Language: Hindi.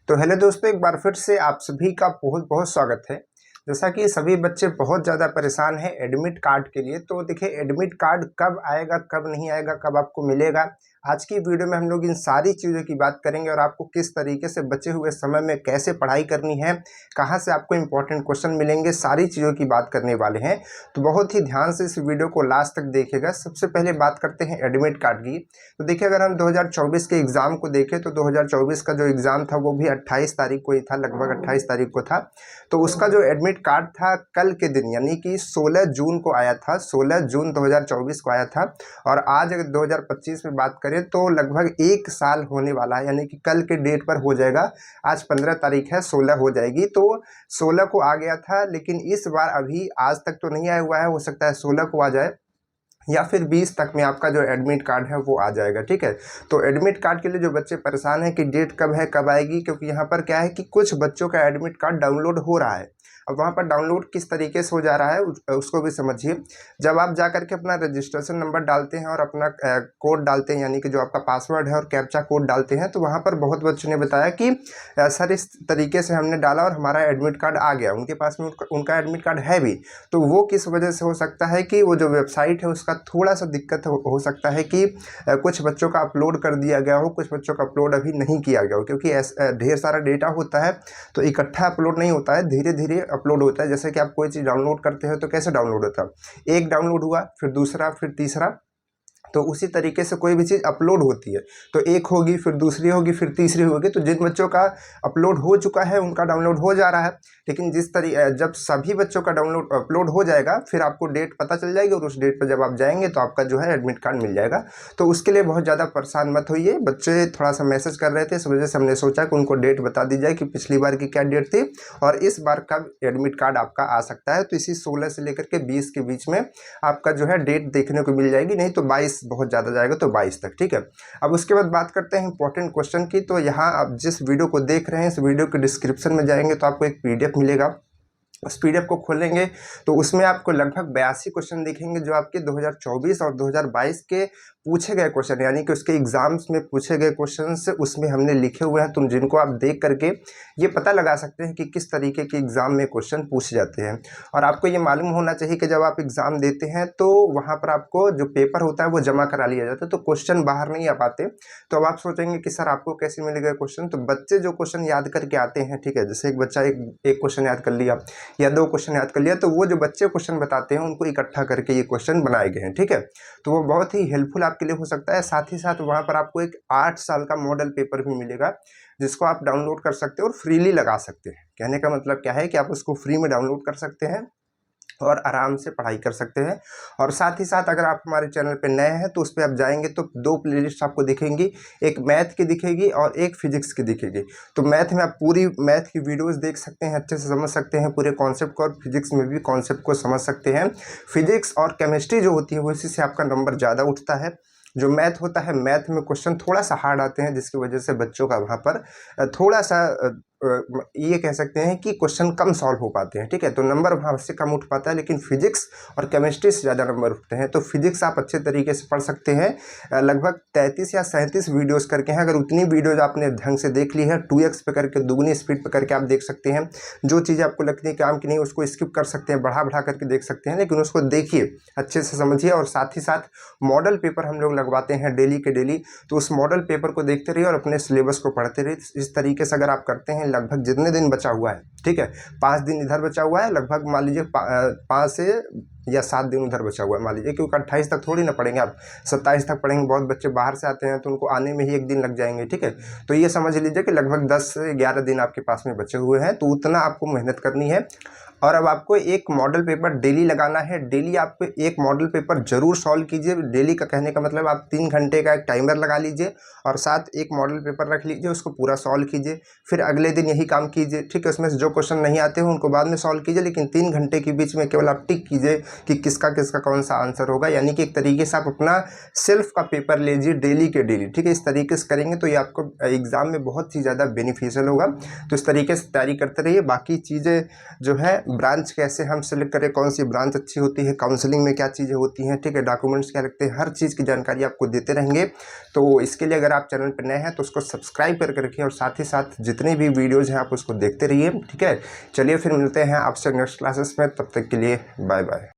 तो हेलो दोस्तों, एक बार फिर से आप सभी का बहुत बहुत स्वागत है। जैसा कि सभी बच्चे बहुत ज़्यादा परेशान हैं एडमिट कार्ड के लिए। तो देखिए, एडमिट कार्ड कब आएगा, कब नहीं आएगा, कब आपको मिलेगा, आज की वीडियो में हम लोग इन सारी चीज़ों की बात करेंगे और आपको किस तरीके से बचे हुए समय में कैसे पढ़ाई करनी है, कहाँ से आपको इंपॉर्टेंट क्वेश्चन मिलेंगे, सारी चीज़ों की बात करने वाले हैं। तो बहुत ही ध्यान से इस वीडियो को लास्ट तक देखिएगा। सबसे पहले बात करते हैं एडमिट कार्ड की। तो देखिए, अगर हम 2024 के एग्ज़ाम को देखें तो 2024 का जो एग्ज़ाम था वो भी 28 तारीख को ही था, लगभग 28 तारीख को था। तो उसका जो एडमिट कार्ड था कल के दिन यानी कि 16 जून को आया था, 16 जून 2024 को आया था। और आज अगर 2025 में बात करें तो लगभग 1 साल होने वाला है, यानी कि कल के डेट पर हो जाएगा। आज 15 तारीख है, 16 हो जाएगी। तो 16 को आ गया था, लेकिन इस बार अभी आज तक तो नहीं आया हुआ है, हो सकता है 16 को आ जाए या फिर 20 तक में आपका जो एडमिट कार्ड है वो आ जाएगा। ठीक है, तो एडमिट कार्ड के लिए जो बच्चे परेशान हैं कि डेट कब है, कब आएगी, क्योंकि यहाँ पर क्या है कि कुछ बच्चों का एडमिट कार्ड डाउनलोड हो रहा है। अब वहाँ पर डाउनलोड किस तरीके से हो जा रहा है उसको भी समझिए। जब आप जा करके अपना रजिस्ट्रेशन नंबर डालते हैं और अपना कोड डालते हैं, यानी कि जो आपका पासवर्ड है और कैप्चा कोड डालते हैं, तो वहाँ पर बहुत बच्चों ने बताया कि सर इस तरीके से हमने डाला और हमारा एडमिट कार्ड आ गया। उनके पास में उनका एडमिट कार्ड है भी, तो वो किस वजह से हो सकता है कि वो जो वेबसाइट है उसका थोड़ा सा दिक्कत हो सकता है कि कुछ बच्चों का अपलोड कर दिया गया हो, कुछ बच्चों का अपलोड अभी नहीं किया गया हो, क्योंकि ढेर सारा डेटा होता है तो इकट्ठा अपलोड नहीं होता है, धीरे धीरे अपलोड होता है। जैसे कि आप कोई चीज़ डाउनलोड करते हो तो कैसे डाउनलोड होता है, एक डाउनलोड हुआ, फिर दूसरा, फिर तीसरा, तो उसी तरीके से कोई भी चीज़ अपलोड होती है। तो एक होगी, फिर दूसरी होगी, फिर तीसरी होगी। तो जिन बच्चों का अपलोड हो चुका है उनका डाउनलोड हो जा रहा है, लेकिन जब सभी बच्चों का डाउनलोड अपलोड हो जाएगा फिर आपको डेट पता चल जाएगी और उस डेट पर जब आप जाएंगे तो आपका जो है एडमिट कार्ड मिल जाएगा। तो उसके लिए बहुत ज़्यादा परेशान मत होइए। बच्चे थोड़ा सा मैसेज कर रहे थे, इस वजह से हमने सोचा कि उनको डेट बता दी जाए कि पिछली बार की क्या डेट थी और इस बार कब एडमिट कार्ड आपका आ सकता है। तो इसी 16 से लेकर के 20 के बीच में आपका जो है डेट देखने को मिल जाएगी, नहीं तो 22 बहुत ज़्यादा जाएगा तो 22 तक। ठीक है, अब उसके बाद बात करते हैं इंपॉर्टेंट क्वेश्चन की। तो यहाँ आप जिस वीडियो को देख रहे हैं इस वीडियो के डिस्क्रिप्शन में जाएंगे तो आपको एक पीडीएफ मिलेगा। उस पीडीएफ को खोलेंगे तो उसमें आपको लगभग 82 क्वेश्चन दिखेंगे जो आपके 2024 और 2022 के पूछे गए क्वेश्चन, यानी कि उसके एग्जाम्स में पूछे गए क्वेश्चन से उसमें हमने लिखे हुए हैं, तुम जिनको आप देख करके ये पता लगा सकते हैं कि किस तरीके के एग्ज़ाम में क्वेश्चन पूछे जाते हैं। और आपको ये मालूम होना चाहिए कि जब आप एग्ज़ाम देते हैं तो वहाँ पर आपको जो पेपर होता है वो जमा करा लिया जाता है, तो क्वेश्चन बाहर नहीं आ पाते। तो अब आप सोचेंगे कि सर आपको कैसे मिलेगा क्वेश्चन, तो बच्चे जो क्वेश्चन याद करके आते हैं, ठीक है, जैसे एक बच्चा एक क्वेश्चन याद कर लिया या 2 क्वेश्चन याद कर लिया, तो वो जो बच्चे क्वेश्चन बताते हैं उनको इकट्ठा करके ये क्वेश्चन बनाए गए हैं। ठीक है, तो वो बहुत ही हेल्पफुल आपके लिए हो सकता है। साथ ही साथ वहाँ पर आपको एक 8 साल का मॉडल पेपर भी मिलेगा जिसको आप डाउनलोड कर सकते हो और फ्रीली लगा सकते हैं। कहने का मतलब क्या है कि आप उसको फ्री में डाउनलोड कर सकते हैं और आराम से पढ़ाई कर सकते हैं। और साथ ही साथ अगर आप हमारे चैनल पे नए हैं तो उस पर आप जाएंगे तो 2 प्लेलिस्ट आपको दिखेंगी, एक मैथ की दिखेगी और एक फिजिक्स की दिखेगी। तो मैथ में आप पूरी मैथ की वीडियोस देख सकते हैं, अच्छे से समझ सकते हैं पूरे कॉन्सेप्ट को, और फिजिक्स में भी कॉन्सेप्ट को समझ सकते हैं। फिजिक्स और केमिस्ट्री जो होती है वो इसी से आपका नंबर ज़्यादा उठता है। जो मैथ होता है, मैथ में क्वेश्चन थोड़ा सा हार्ड आते हैं जिसकी वजह से बच्चों का वहाँ पर थोड़ा सा ये कह सकते हैं कि क्वेश्चन कम सॉल्व हो पाते हैं। ठीक है, तो नंबर वहाँ से कम उठ पाता है, लेकिन फिजिक्स और केमिस्ट्री से ज़्यादा नंबर उठते हैं। तो फिजिक्स आप अच्छे तरीके से पढ़ सकते हैं। लगभग 33 या 37 वीडियोस करके हैं। अगर उतनी वीडियोज आपने ढंग से देख ली है, 2x पे करके, दुगनी स्पीड पे करके आप देख सकते हैं। जो चीज़ आपको लगती है काम की नहीं उसको स्किप कर सकते हैं, बढ़ा बढ़ा करके देख सकते हैं, लेकिन उसको देखिए, अच्छे से समझिए। और साथ ही साथ मॉडल पेपर हम लोग लगवाते हैं डेली के डेली, तो उस मॉडल पेपर को देखते रहिए और अपने सिलेबस को पढ़ते रहिए। इस तरीके से अगर आप करते हैं, लगभग जितने दिन बचा हुआ है, ठीक है, 5 दिन इधर बचा हुआ है, लगभग मान लीजिए 5 से या 7 दिन उधर बचा हुआ है मान लीजिए, क्योंकि 28 तक थोड़ी ना पढ़ेंगे आप, 27 तक पढ़ेंगे। बहुत बच्चे बाहर से आते हैं तो उनको आने में ही 1 दिन लग जाएंगे। ठीक है, तो ये समझ लीजिए कि लगभग 10 से 11 दिन आपके पास में बचे हुए हैं, तो उतना आपको मेहनत करनी है। और अब आपको एक मॉडल पेपर डेली लगाना है। डेली आप एक मॉडल पेपर जरूर सॉल्व कीजिए। डेली का कहने का मतलब आप 3 घंटे का एक टाइमर लगा लीजिए और साथ एक मॉडल पेपर रख लीजिए, उसको पूरा सॉल्व कीजिए। फिर अगले दिन यही काम कीजिए। ठीक है, उसमें से जो क्वेश्चन नहीं आते हो उनको बाद में सॉल्व कीजिए, लेकिन 3 घंटे के बीच में केवल आप टिक कीजिए कि किसका किसका कौन सा आंसर होगा, यानी कि एक तरीके से आप अपना सेल्फ का पेपर लीजिए डेली के डेली, ठीक है। इस तरीके से करेंगे तो ये आपको एग्ज़ाम में बहुत ही ज़्यादा बेनिफिशियल होगा। तो इस तरीके से तैयारी करते रहिए। बाकी चीज़ें जो है, ब्रांच कैसे हम सेलेक्ट करें, कौन सी ब्रांच अच्छी होती है, काउंसलिंग में क्या चीज़ें होती हैं, ठीक है, डॉक्यूमेंट्स क्या लगते हैं, हर चीज़ की जानकारी आपको देते रहेंगे। तो इसके लिए अगर आप चैनल पर नए हैं तो उसको सब्सक्राइब करके रखिए और साथ ही साथ जितने भी वीडियोज़ हैं आप उसको देखते रहिए, ठीक है। चलिए फिर मिलते हैं आपसे नेक्स्ट क्लासेस में, तब तक के लिए बाय बाय।